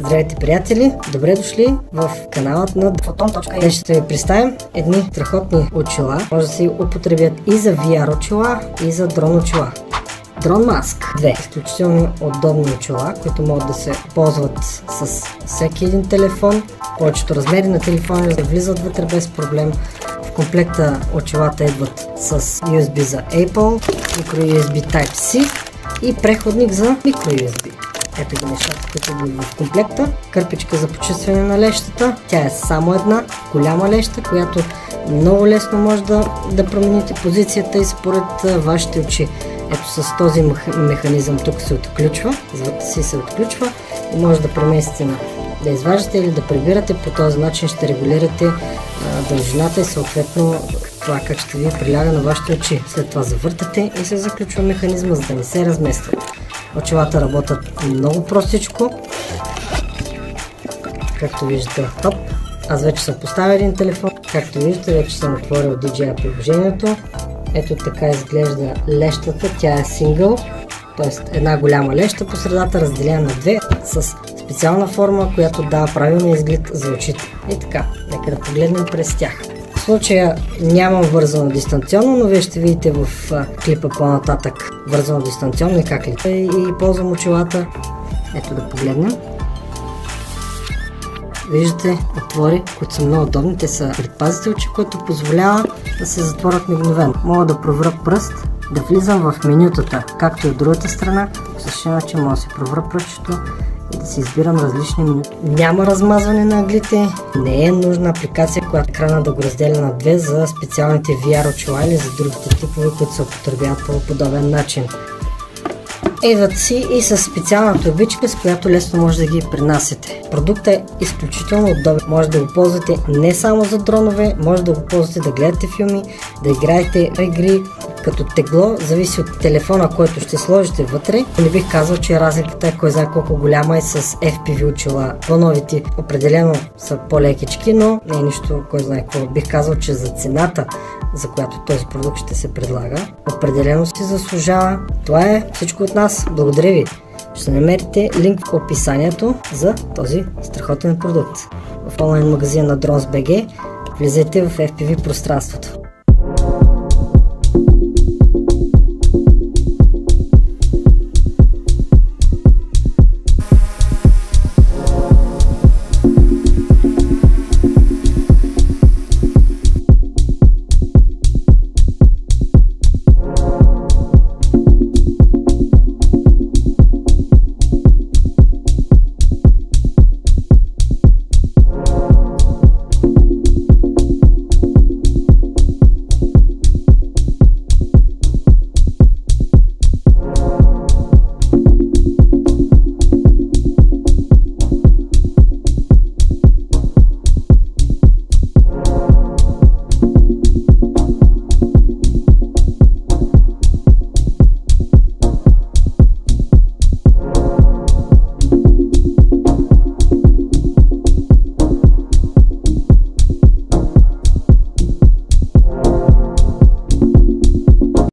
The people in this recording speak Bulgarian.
Здравейте, приятели! Добре дошли в каналът на Photon.in. Днес ще ви представим едни страхотни очила. Може да се употребят и за VR очила, и за дрон очила. Drone Mask. Две изключително удобни очила, които могат да се ползват с всеки един телефон. Повечето размери на телефони да влизат вътре без проблем. В комплекта очилата идват с USB за Apple, microUSB Type-C и преходник за microUSB. Ето ги нещата, които идват в комплекта. Кърпичка за почистване на лещата. Тя е само една голяма леща, която много лесно може да промените позицията и според вашите очи. Ето с този механизъм тук се отключва, звука си се отключва и може да преместите да изваждате или да прибирате. По този начин ще регулирате дължината и съответно това как ще ви приляга на вашите очи. След това завъртате и се заключва механизма, за да не се размества. Очилата работят много простичко. Както виждате, топ. Аз вече съм поставил един телефон. Както виждате, вече съм отворил DJI приложението. Ето така изглежда лещата. Тя е сингъл, т.е. една голяма леща по средата, разделена на две, с специална форма, която дава правилен изглед за очите. И така, нека да погледнем през тях. В случая нямам вързано дистанционно, но вие ще видите в клипа по-нататък вързано дистанционно и как ли. И ползвам очилата. Ето да погледнем. Виждате отвори, които са много удобни. Те са предпазителче, което позволява да се затворят мигновено. Мога да проверя пръст, да влизам в менютата, както и от другата страна. По същия начин мога да си проверя пръстчето и да си избирам различни менюта. Няма размазване на ъглите, не е нужна апликация, която екрана да го разделя на две за специалните VR очила или за другите типове, които се употребяват по подобен начин. Идват си и с специална турбичка, с която лесно може да ги пренасяте. Продуктът е изключително удобен. Може да го ползвате не само за дронове, може да го ползвате да гледате филми, да играете игри. Като тегло зависи от телефона, който ще сложите вътре. Не бих казал, че разликата е кой знае колко голяма и с FPV очила. По-новите определено са по-лекички, но не е нищо кой знае какво. Бих казал, че за цената, за която този продукт ще се предлага, определено си заслужава. Това е всичко от нас. Благодаря ви. Ще намерите линк в описанието за този страхотен продукт. В онлайн магазина на Drones.bg влизайте в FPV пространството.